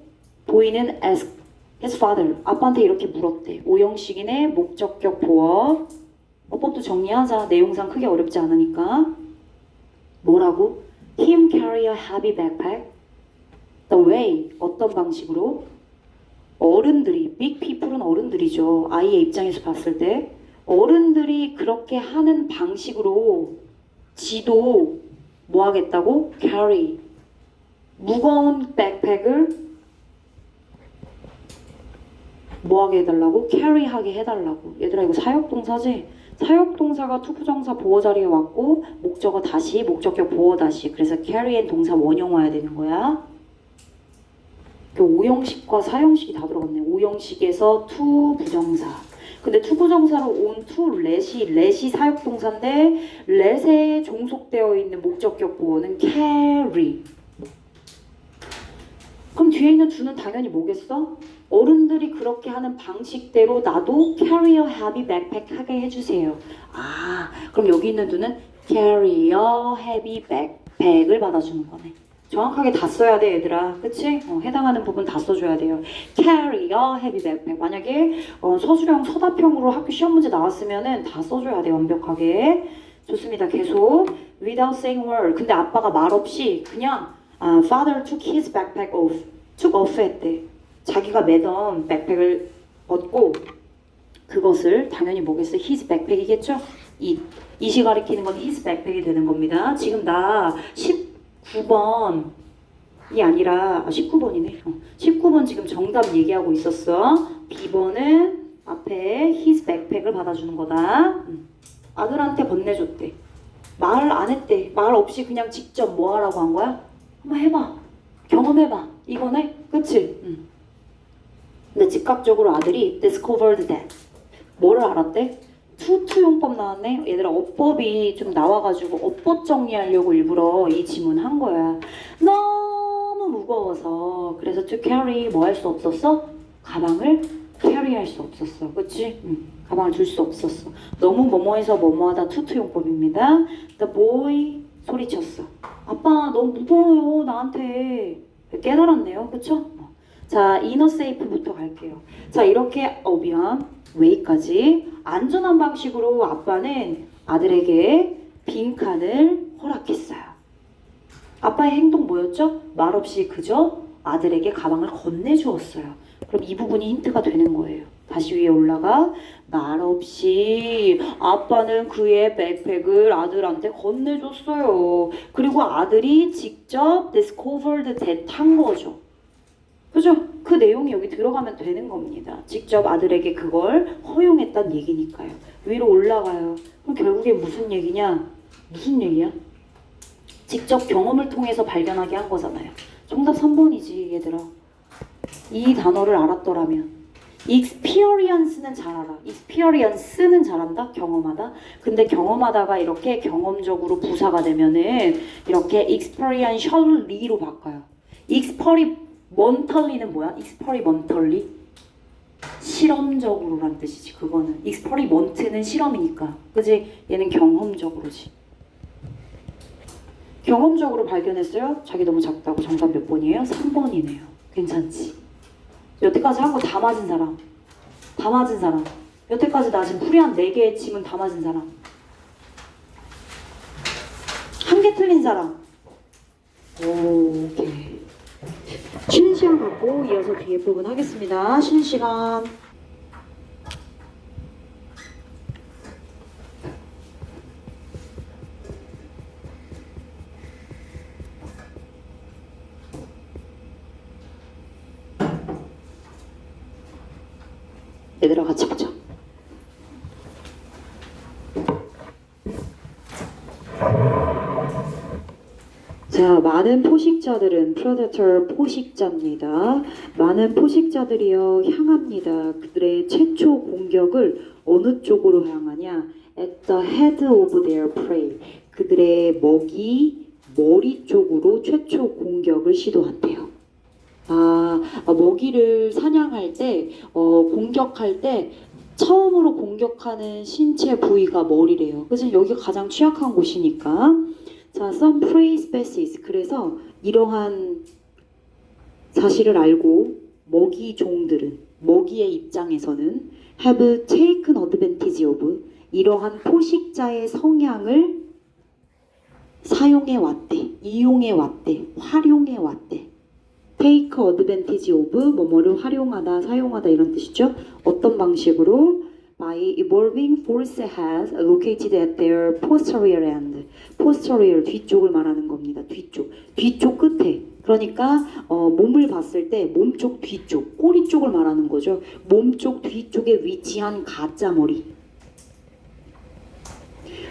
보이는 ask his father, 아빠한테 이렇게 물었대. 오형식이네, 목적격 보어. 어법도 정리하자. 내용상 크게 어렵지 않으니까. 뭐라고? Him carry a heavy backpack. The way, 어떤 방식으로? 어른들이, big people은 어른들이죠. 아이의 입장에서 봤을 때 어른들이 그렇게 하는 방식으로 지도 뭐 하겠다고? carry, 무거운 백팩을 뭐 하게 해달라고? carry 하게 해달라고. 얘들아 이거 사역동사지? 사역동사가 투부정사 보어 자리에 왔고 목적어 다시, 목적격 보어 다시. 그래서 carry엔 동사 원형 와야 되는 거야. 그 5형식과 4형식이 다 들어갔네. 5형식에서 to 부정사. 근데 to 부정사로 온 to let이 사역동사인데 let에 종속되어 있는 목적격 보어는 carry. 그럼 뒤에 있는 to는 당연히 뭐겠어? 어른들이 그렇게 하는 방식대로 나도 carry a heavy backpack 하게 해주세요. 그럼 여기 있는 to는 carry a heavy backpack을 받아주는 거네. 정확하게 다 써야 돼 얘들아. 그치? 해당하는 부분 다 써줘야 돼요. carry a heavy backpack. 만약에 서술형, 서답형으로 학교 시험 문제 나왔으면은 다 써줘야 돼 완벽하게. 좋습니다. 계속 without saying word. 근데 아빠가 말 없이 그냥 father took his backpack off. took off 했대. 자기가 매던 백팩을 벗고 그것을 당연히 뭐겠어? his backpack이겠죠? it이 가리키는 건 his backpack이 되는 겁니다. 지금 나 19번이 아니라 19번이네. 19번 지금 정답 얘기하고 있었어. B번은 앞에 his backpack을 받아주는 거다. 아들한테 건네줬대. 말 안 했대. 말 없이 그냥 직접 뭐 하라고 한 거야? 한번 해봐. 경험해봐. 이거네? 그치? 근데 즉각적으로 아들이 discovered that. 뭐를 알았대? 투투용법 나왔네? 얘들아 어법이 좀 나와가지고 어법 정리하려고 일부러 이 지문 한 거야. 너무 무거워서. 그래서 to carry 뭐 할 수 없었어? 가방을 carry 할 수 없었어. 그치? 가방을 줄 수 없었어. 너무 뭐뭐해서 뭐뭐하다 투투용법입니다. The boy 소리쳤어. 아빠 너무 무거워요 나한테. 깨달았네요. 그쵸? 자, 이너 세이프부터 갈게요. 자, 이렇게 미안. 웨이까지 안전한 방식으로 아빠는 아들에게 빈칸을 허락했어요. 아빠의 행동 뭐였죠? 말없이 그저 아들에게 가방을 건네주었어요. 그럼 이 부분이 힌트가 되는 거예요. 다시 위에 올라가. 말없이 아빠는 그의 백팩을 아들한테 건네줬어요. 그리고 아들이 직접 discovered that 한 거죠. 그죠? 그 내용이 여기 들어가면 되는 겁니다. 직접 아들에게 그걸 허용했단 얘기니까요. 위로 올라가요. 그럼 결국에 무슨 얘기냐? 무슨 얘기야? 직접 경험을 통해서 발견하게 한 거잖아요. 정답 3번이지 얘들아. 이 단어를 알았더라면. experience는 잘 알아. experience는 잘한다. 경험하다. 근데 경험하다가 이렇게 경험적으로 부사가 되면은 이렇게 experientially로 바꿔요. experimentally는 뭐야? experimentally? 실험적으로란 뜻이지. 그거는 experiment는 실험이니까. 그지? 얘는 경험적으로지. 경험적으로 발견했어요? 자기 너무 작다고. 정답 몇 번이에요? 3번이네요. 괜찮지? 여태까지 한 거 다 맞은 사람. 다 맞은 사람. 여태까지 나 지금 풀이 한 4개의 침은 다 맞은 사람. 한 개 틀린 사람. 오케이. 쉬는 시간 갖고 이어서 뒤에 부분 하겠습니다. 쉬는 시간. 얘들아 같이 보자. 자, 많은 포식자들은 predator 포식자입니다. 많은 포식자들이요 향합니다. 그들의 최초 공격을 어느 쪽으로 향하냐? At the head of their prey. 그들의 머리 쪽으로 최초 공격을 시도한대요. 먹이를 사냥할 때, 공격할 때 처음으로 공격하는 신체 부위가 머리래요. 그래서 여기가 가장 취약한 곳이니까. 자, some prey species. 그래서 이러한 사실을 알고 먹이종들은, 먹이의 입장에서는 have taken advantage of 이러한 포식자의 성향을 사용해 왔대, 이용해 왔대, 활용해 왔대. take advantage of 뭐뭐를 활용하다, 사용하다 이런 뜻이죠. 어떤 방식으로? by evolving force has located at their posterior end. posterior 뒤쪽을 말하는 겁니다. 뒤쪽 끝에. 그러니까 몸을 봤을 때 몸쪽 뒤쪽, 꼬리 쪽을 말하는 거죠. 몸쪽 뒤쪽에 위치한 가짜 머리.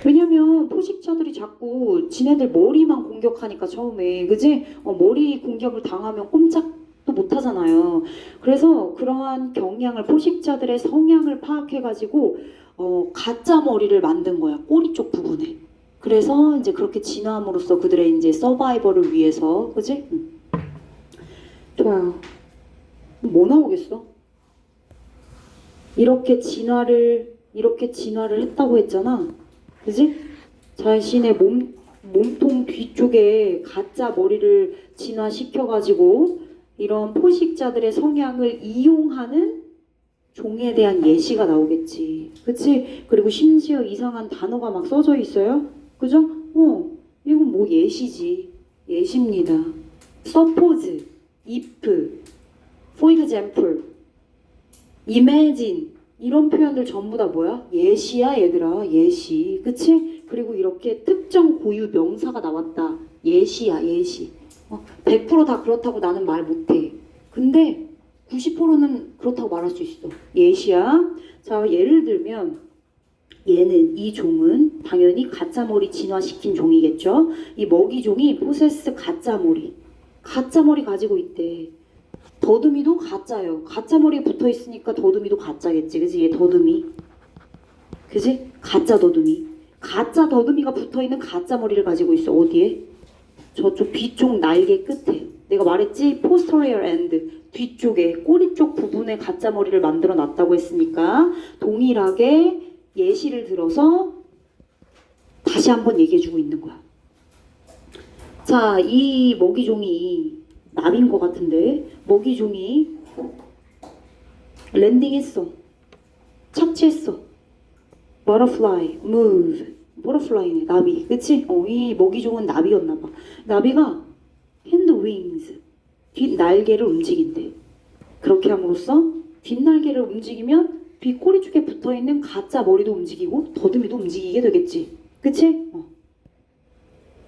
왜냐면 포식자들이 자꾸 지네들 머리만 공격하니까 처음에, 그지? 머리 공격을 당하면 꼼짝도 못 하잖아요. 그래서 그러한 경향을, 포식자들의 성향을 파악해가지고 가짜 머리를 만든 거야. 꼬리 쪽 부분에. 그래서 이제 그렇게 진화함으로써 그들의 이제 서바이벌을 위해서, 그지? 좋아요. 뭐 나오겠어? 이렇게 진화를 했다고 했잖아. 그지? 자신의 몸통 뒤쪽에 가짜 머리를 진화시켜가지고 이런 포식자들의 성향을 이용하는 종에 대한 예시가 나오겠지. 그치? 그리고 심지어 이상한 단어가 막 써져 있어요. 그죠? 이건 뭐 예시지. 예시입니다. suppose, if, for example, imagine 이런 표현들 전부 다 뭐야? 예시야 얘들아. 예시. 그치? 그리고 이렇게 특정 고유 명사가 나왔다. 예시야 예시. 100% 다 그렇다고 나는 말 못해. 근데 90%는 그렇다고 말할 수 있어. 예시야. 자, 예를 들면 이 종은 당연히 가짜머리 진화시킨 종이겠죠. 이 먹이종이 포세스 가짜머리 가지고 있대. 더듬이도 가짜요. 가짜 머리에 붙어 있으니까 더듬이도 가짜겠지. 그지? 얘 더듬이. 그지? 가짜 더듬이. 가짜 더듬이가 붙어 있는 가짜 머리를 가지고 있어. 어디에? 저쪽 뒤쪽 날개 끝에. 내가 말했지? posterior end. 뒤쪽에 꼬리 쪽 부분에 가짜 머리를 만들어 놨다고 했으니까 동일하게 예시를 들어서 다시 한번 얘기해 주고 있는 거야. 자, 이 먹이종이 나비인 것 같은데 먹이종이 랜딩했어. 착지했어. butterfly, move. butterfly네, 나비. 그치? 이 먹이종은 나비였나봐. 나비가 hand wings. 뒷날개를 움직인대. 그렇게 함으로써 뒷날개를 움직이면 뒷꼬리 쪽에 붙어있는 가짜 머리도 움직이고 더듬이도 움직이게 되겠지. 그치?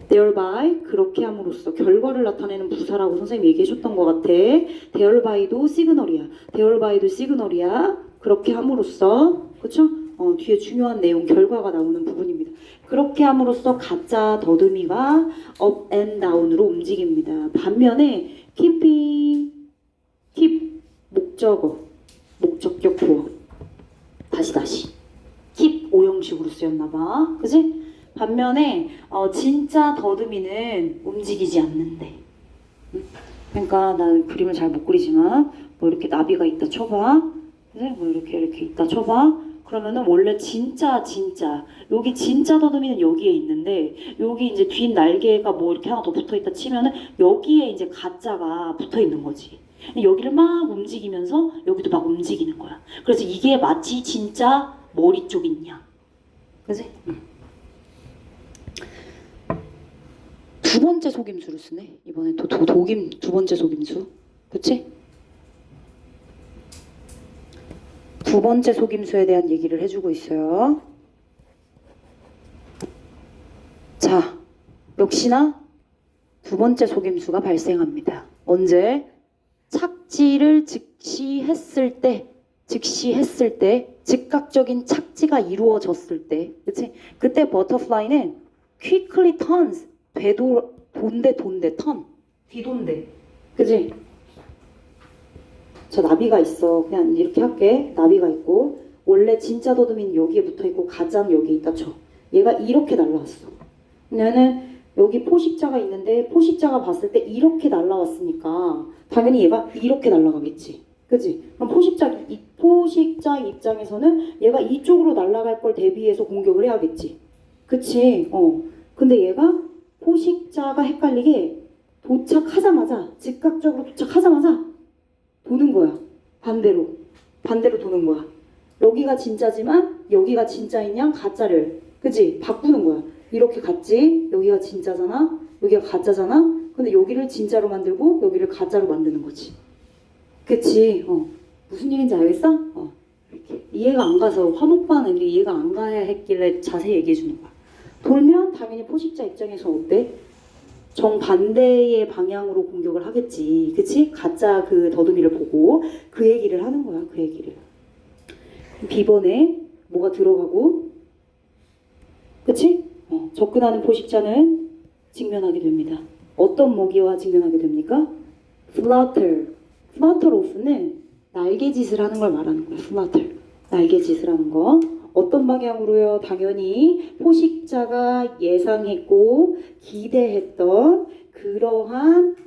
thereby 그렇게 함으로써 결과를 나타내는 부사라고 선생님이 얘기해줬던 것 같아. therby도 시그널이야. therby도 시그널이야. 그렇게 함으로써 그쵸? 뒤에 중요한 내용 결과가 나오는 부분입니다. 그렇게 함으로써 가짜 더듬이가 up and down으로 움직입니다. 반면에 keeping keep 목적어 목적격 보어 다시 keep 오형식으로 쓰였나봐. 그치? 반면에 진짜 더듬이는 움직이지 않는데. 그러니까 나는 그림을 잘 못 그리지만 뭐 이렇게 나비가 있다 쳐봐. 그래? 뭐 이렇게 있다 쳐봐. 그러면은 원래 진짜 여기 진짜 더듬이는 여기에 있는데 여기 이제 뒷 날개가 뭐 이렇게 하나 더 붙어 있다 치면은 여기에 이제 가짜가 붙어 있는 거지. 여기를 막 움직이면서 여기도 막 움직이는 거야. 그래서 이게 마치 진짜 머리 쪽이냐. 그지? 두 번째 속임수를 쓰네. 이번에 또 독임 두 번째 속임수. 그치? 두 번째 속임수에 대한 얘기를 해주고 있어요. 자, 역시나 두 번째 속임수가 발생합니다. 언제? 착지를 즉시 했을 때, 즉각적인 착지가 이루어졌을 때, 그치? 그때 버터플라이는 quickly turns, 돈대, 턴, 뒤돈대, 그치? 저 나비가 있어. 그냥 이렇게 할게. 나비가 있고 원래 진짜 더듬이는 여기에 붙어있고 가짜는 여기에 있다 쳐. 얘가 이렇게 날라왔어. 얘는 여기 포식자가 있는데 포식자가 봤을 때 이렇게 날라왔으니까 당연히 얘가 이렇게 날아가겠지. 그치? 그럼 포식자 입장에서는 얘가 이쪽으로 날아갈 걸 대비해서 공격을 해야겠지. 그치? 근데 얘가 포식자가 헷갈리게 도착하자마자 즉각적으로 도착하자마자 도는 거야. 반대로 도는 거야. 여기가 진짜지만 여기가 진짜인 양 가짜를, 그치? 바꾸는 거야. 이렇게 갔지? 여기가 진짜잖아? 여기가 가짜잖아? 근데 여기를 진짜로 만들고 여기를 가짜로 만드는 거지. 그치? 무슨 얘기인지 알겠어? 이렇게. 이해가 안 가서 화목반은 이해가 안 가야 했길래 자세히 얘기해 주는 거야. 돌면 당연히 포식자 입장에서 어때? 정반대의 방향으로 공격을 하겠지. 그치? 가짜 그 더듬이를 보고 그 얘기를 하는 거야. 그 얘기를. B번에 뭐가 들어가고 그치? 접근하는 포식자는 직면하게 됩니다. 어떤 모기와 직면하게 됩니까? flutter off는 날개짓을 하는 걸 말하는 거야. flutter. 날개짓을 하는 거. 어떤 방향으로요? 당연히 포식자가 예상했고 기대했던 그러한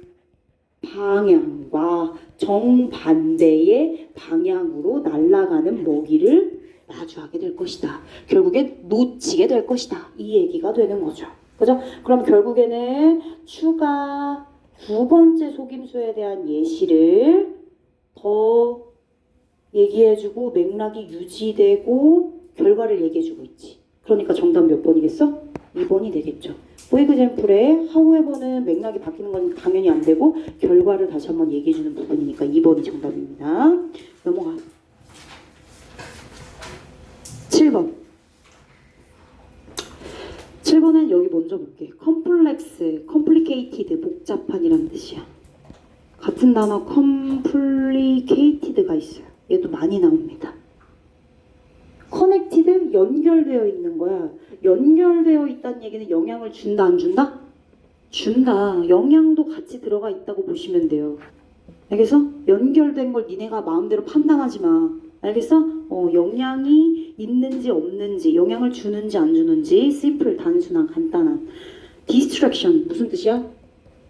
방향과 정반대의 방향으로 날아가는 먹이를 마주하게 될 것이다. 결국엔 놓치게 될 것이다. 이 얘기가 되는 거죠. 그죠? 그럼 결국에는 추가 두 번째 속임수에 대한 예시를 더 얘기해주고 맥락이 유지되고 결과를 얘기해주고 있지. 그러니까 정답 몇 번이겠어? 2번이 되겠죠. For example에 however는 맥락이 바뀌는 건 당연히 안 되고 결과를 다시 한번 얘기해주는 부분이니까 2번이 정답입니다. 넘어가. 7번. 7번은 여기 먼저 볼게. complex, complicated, 복잡한이라는 뜻이야. 같은 단어 complicated가 있어요. 얘도 많이 나옵니다. connected, 연결되어 있는 거야. 연결되어 있다는 얘기는 영향을 준다, 안 준다? 준다. 영향도 같이 들어가 있다고 보시면 돼요. 알겠어? 연결된 걸 니네가 마음대로 판단하지 마. 알겠어? 영향이 있는지 없는지, 영향을 주는지 안 주는지, simple, 단순한, 간단한. distraction, 무슨 뜻이야?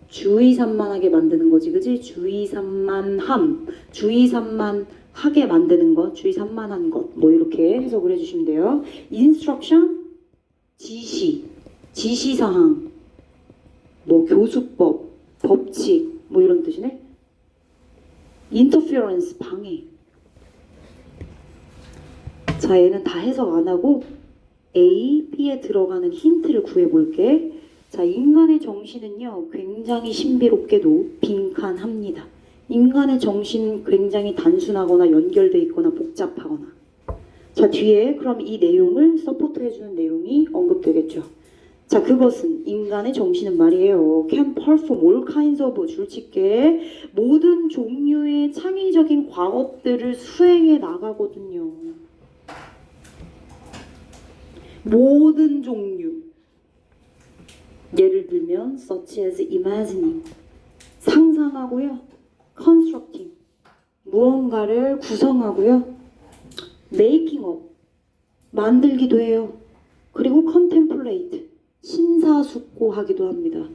주의 산만하게 만드는 거지, 그지? 주의 산만함, 주의 산만하게 만드는 것, 주의 산만한 것, 뭐 이렇게 해석을 해주시면 돼요. instruction, 지시사항, 뭐 교수법, 법칙, 뭐 이런 뜻이네. interference, 방해. 자, 얘는 다 해석 안 하고 A, B에 들어가는 힌트를 구해볼게. 자, 인간의 정신은요, 굉장히 신비롭게도 빈칸합니다. 인간의 정신은 굉장히 단순하거나 연결돼 있거나 복잡하거나. 자, 뒤에 그럼 이 내용을 서포트해주는 내용이 언급되겠죠. 자, 그것은 인간의 정신은 말이에요. can perform all kinds of 줄짓게 모든 종류의 창의적인 과업들을 수행해 나가거든요. 모든 종류. 예를 들면 such as imagining 상상하고요. constructing 무언가를 구성하고요. making up 만들기도 해요. 그리고 contemplate 심사숙고하기도 합니다.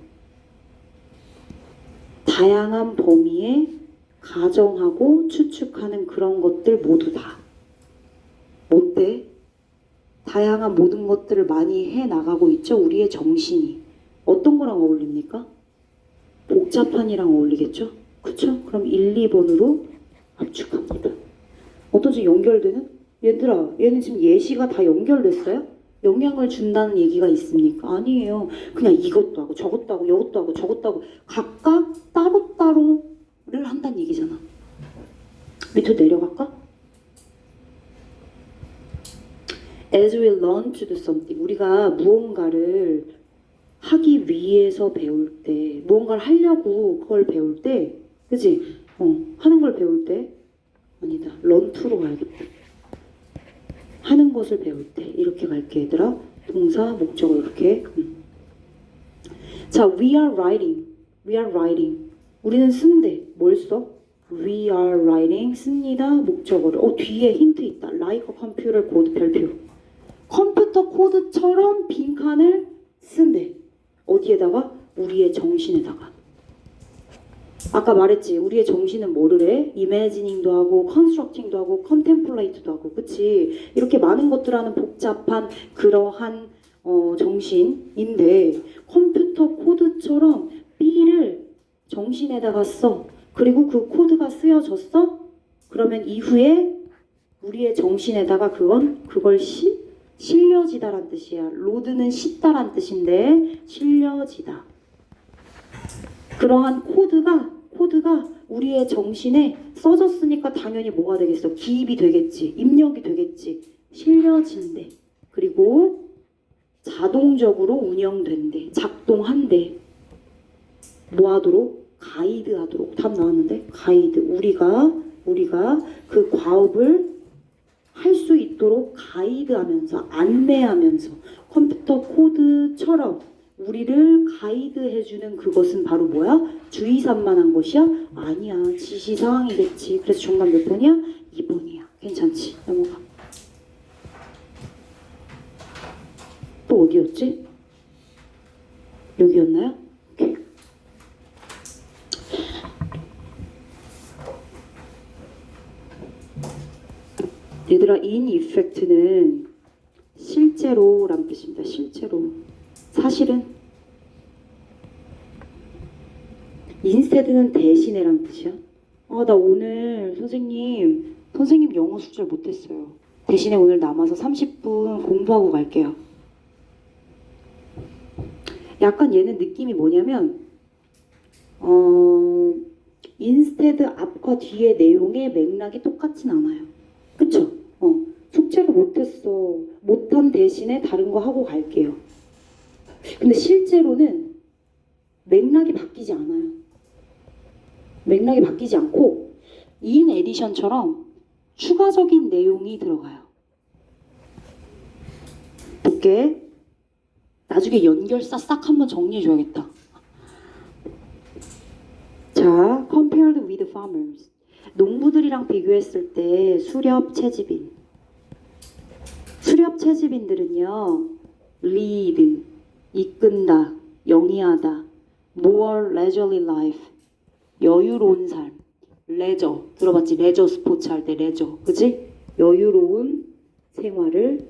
다양한 범위에 가정하고 추측하는 그런 것들 모두 다. 어때? 다양한 모든 것들을 많이 해나가고 있죠. 우리의 정신이. 어떤 거랑 어울립니까? 복잡한이랑 어울리겠죠? 그쵸? 그럼 1, 2번으로 압축합니다. 어떤지 연결되는? 얘들아, 얘는 지금 예시가 다 연결됐어요? 영향을 준다는 얘기가 있습니까? 아니에요. 그냥 이것도 하고 저것도 하고 이것도 하고 저것도 하고 각각 따로따로를 한다는 얘기잖아. 밑으로 내려갈까? As we learn to do something, 우리가 무언가를 하기 위해서 배울 때, 무언가를 하려고 그걸 배울 때, 그치? 하는 걸 배울 때, 아니다, learn to로 가야겠다. 하는 것을 배울 때 이렇게 갈게 얘들아. 동사, 목적어 이렇게. 자, we are writing. We are writing. 우리는 쓴대. 뭘 써? We are writing. 씁니다. 목적어를. 뒤에 힌트 있다. Like a computer code 별표. 컴퓨터 코드처럼 빈칸을 쓴대. 어디에다가? 우리의 정신에다가. 아까 말했지. 우리의 정신은 뭐를 해? 이매지닝도 하고 컨스트럭팅도 하고 컨템플레이트도 하고 그치? 이렇게 많은 것들 하는 복잡한 그러한 정신인데 컴퓨터 코드처럼 B를 정신에다가 써. 그리고 그 코드가 쓰여졌어? 그러면 이후에 우리의 정신에다가 그걸 실려지다란 뜻이야. 로드는 싣다란 뜻인데 실려지다. 그러한 코드가 우리의 정신에 써졌으니까 당연히 뭐가 되겠어? 기입이 되겠지. 입력이 되겠지. 실려진대. 그리고 자동적으로 운영된대. 작동한대. 뭐 하도록? 가이드하도록. 답 나왔는데? 가이드. 우리가 그 과업을 할 수 있도록 가이드하면서 안내하면서 컴퓨터 코드처럼 우리를 가이드해주는 그것은 바로 뭐야? 주의산만한 것이야? 아니야. 지시사항이겠지. 그래서 정답 몇 번이야? 2번이야. 괜찮지? 넘어가. 또 어디였지? 여기였나요? 오케이. 얘들아, in effect는 실제로란 뜻입니다. 실제로. 사실은 instead는 대신에란 뜻이야. 나 오늘 선생님 영어 숙제를 못했어요. 대신에 오늘 남아서 30분 공부하고 갈게요. 약간 얘는 느낌이 뭐냐면 instead 앞과 뒤의 내용의 맥락이 똑같진 않아요. 그쵸? 숙제를 못했어. 못한 대신에 다른 거 하고 갈게요. 근데 실제로는 맥락이 바뀌지 않아요. 맥락이 바뀌지 않고 in addition처럼 추가적인 내용이 들어가요. 볼게. 나중에 연결사 싹 한번 정리해줘야겠다. 자, compared with farmers. 농부들이랑 비교했을 때 수렵 채집인들은요 lead 이끈다, 영위하다, more leisurely life 여유로운 삶, 레저 들어봤지? 레저 스포츠 할 때 레저, 그치? 여유로운 생활을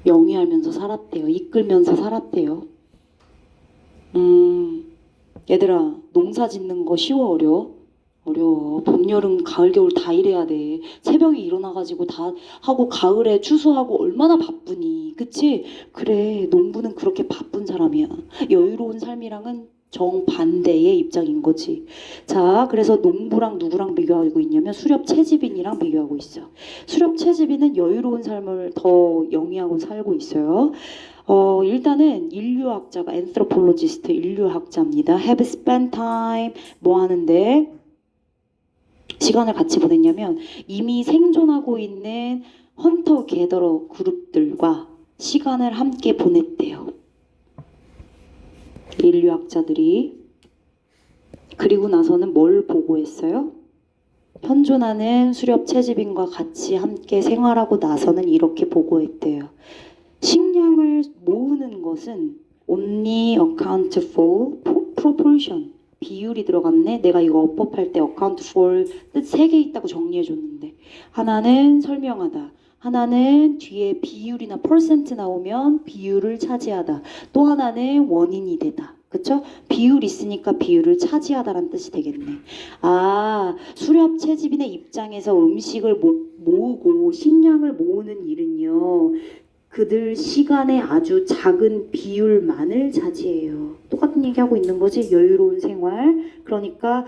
영위하면서 살았대요. 이끌면서 살았대요. 얘들아, 농사 짓는 거 쉬워 어려워? 어려워. 봄, 여름, 가을, 겨울 다 일해야 돼. 새벽에 일어나가지고 다 하고 가을에 추수하고 얼마나 바쁘니. 그치? 그래, 농부는 그렇게 바쁜 사람이야. 여유로운 삶이랑은 정반대의 입장인 거지. 자, 그래서 농부랑 누구랑 비교하고 있냐면 수렵 채집인이랑 비교하고 있어. 수렵 채집인은 여유로운 삶을 더 영위하고 살고 있어요. 일단은 인류학자가 anthropologist 인류학자입니다. have spent time 뭐 하는데 시간을 같이 보냈냐면 이미 생존하고 있는 헌터 게더러 그룹들과 시간을 함께 보냈대요. 인류학자들이. 그리고 나서는 뭘 보고했어요? 현존하는 수렵 채집인과 같이 함께 생활하고 나서는 이렇게 보고했대요. 식량을 모으는 것은 only account for proportion. 비율이 들어갔네. 내가 이거 업법할 때 account for 뜻 3개 있다고 정리해줬는데 하나는 설명하다. 하나는 뒤에 비율이나 퍼센트 나오면 비율을 차지하다. 또 하나는 원인이 되다. 그쵸? 비율 있으니까 비율을 차지하다라는 뜻이 되겠네. 아, 수렵 채집인의 입장에서 음식을 모으고 식량을 모으는 일은요. 그들 시간의 아주 작은 비율만을 차지해요. 똑같은 얘기하고 있는 거지. 여유로운 생활. 그러니까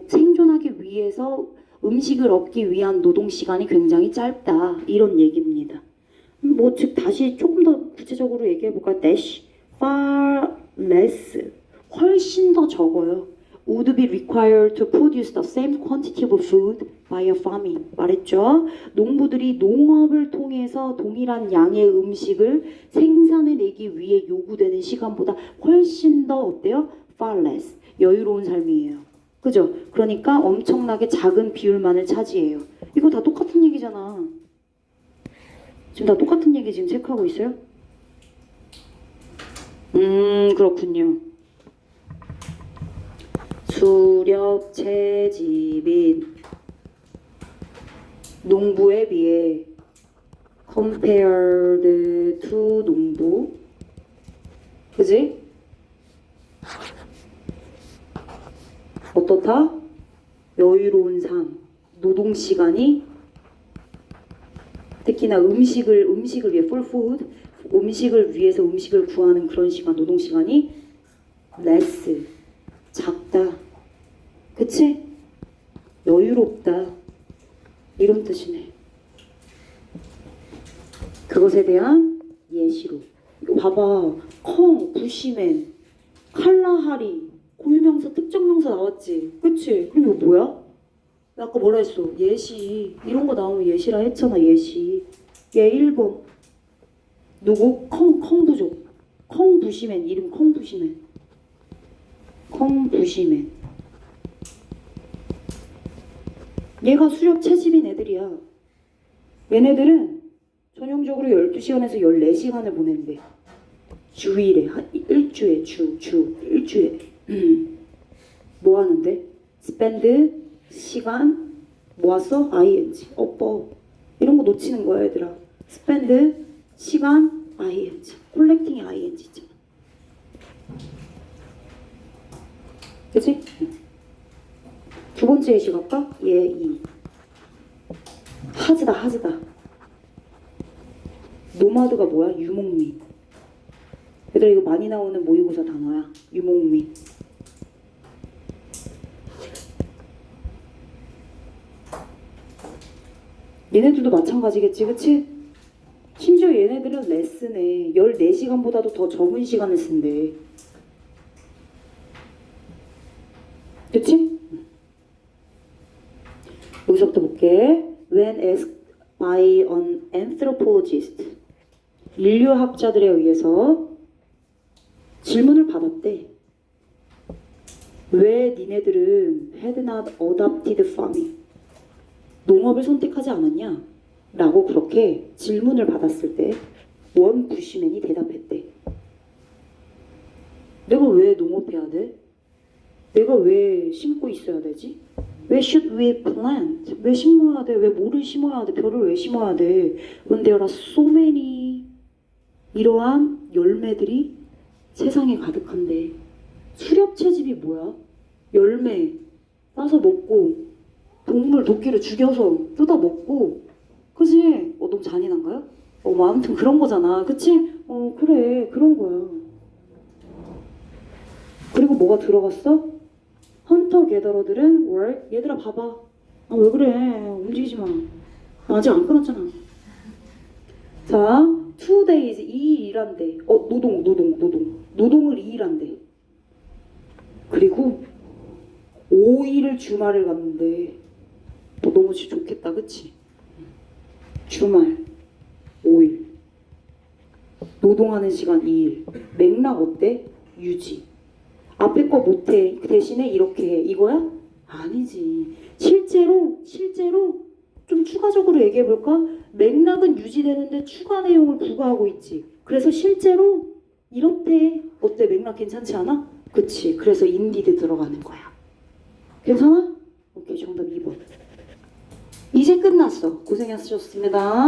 생존하기 위해서 음식을 얻기 위한 노동 시간이 굉장히 짧다. 이런 얘기입니다. 즉 다시 조금 더 구체적으로 얘기해 볼까요? dash far less. 훨씬 더 적어요. would be required to produce the same quantity of food by a farming. 말했죠? 농부들이 농업을 통해서 동일한 양의 음식을 생산해내기 위해 요구되는 시간보다 훨씬 더 어때요? far less. 여유로운 삶이에요. 그죠? 그러니까 엄청나게 작은 비율만을 차지해요. 이거 다 똑같은 얘기잖아. 지금 다 똑같은 얘기 지금 체크하고 있어요? 그렇군요. 수렵 채집인 농부에 비해 compared to 농부, 그지? 어떻다? 여유로운 삶, 노동 시간이 특히나 음식을 위해 for food, 음식을 위해서 음식을 구하는 그런 시간, 노동 시간이 less, 작다. 그치? 여유롭다. 이런 뜻이네. 그것에 대한 예시로. 이거 봐봐. 컹, 부시맨, 칼라하리, 고유명사, 특정명사 나왔지? 그치? 그럼 이거 뭐야? 아까 뭐라 했어? 예시. 이런 거 나오면 예시라 했잖아, 예시. 얘 1번. 누구? 컹부족. 컹부시맨. 이름 컹부시맨. 컹부시맨. 얘가 수렵 채집인 애들이야. 얘네들은 전형적으로 12시간에서 14시간을 보낸대. 주일에, 일주에, 일주에. 뭐 하는데? spend, 시간, 모았어? ing, 어법. 이런 거 놓치는 거야, 얘들아. spend, 시간, ing. collecting ing 있잖아. 그치? 두 번째 예시 갈까? 이. 하즈다. 노마드가 뭐야? 유목민. 얘들아 이거 많이 나오는 모의고사 단어야. 유목민. 얘네들도 마찬가지겠지, 그치? 심지어 얘네들은 레슨에 14시간보다도 더 적은 시간을 쓴대. 그치? 여기서부터 볼게. When asked by an anthropologist, 인류학자들에 의해서 질문을 받았대. 왜 니네들은 had not adopted farming? 농업을 선택하지 않았냐? 라고 그렇게 질문을 받았을 때 원 부시맨이 대답했대. 내가 왜 농업해야 돼? 내가 왜 심고 있어야 되지? 왜 should we plant? 왜 심어야 돼? 왜 뭐를 심어야 돼? 별을 왜 심어야 돼? When there are so many 이러한 열매들이 세상에 가득한데 수렵 채집이 뭐야? 열매, 따서 먹고 동물 도끼를 죽여서 뜯어 먹고 그치? 너무 잔인한가요? 뭐 아무튼 그런 거잖아 그치? 그래 그런 거야. 그리고 뭐가 들어갔어? 헌터 게더러들은 work 얘들아 봐봐. 아 왜 그래 움직이지 마. 아직 안 끝났잖아. 자 2days 2일 일한대. 노동을 2일 한대. 그리고 5일을 주말을 갔는데 너무 좋겠다 그치? 주말 5일 노동하는 시간 2일 맥락 어때? 유지. 앞에 거 못해 그 대신에 이렇게 해 이거야? 아니지. 실제로 좀 추가적으로 얘기해볼까? 맥락은 유지되는데 추가 내용을 부과하고 있지. 그래서 실제로 이렇대. 어때? 맥락 괜찮지 않아? 그치. 그래서 인디드 들어가는 거야. 괜찮아? 오케이 정답 2번. 이제 끝났어. 고생하셨습니다.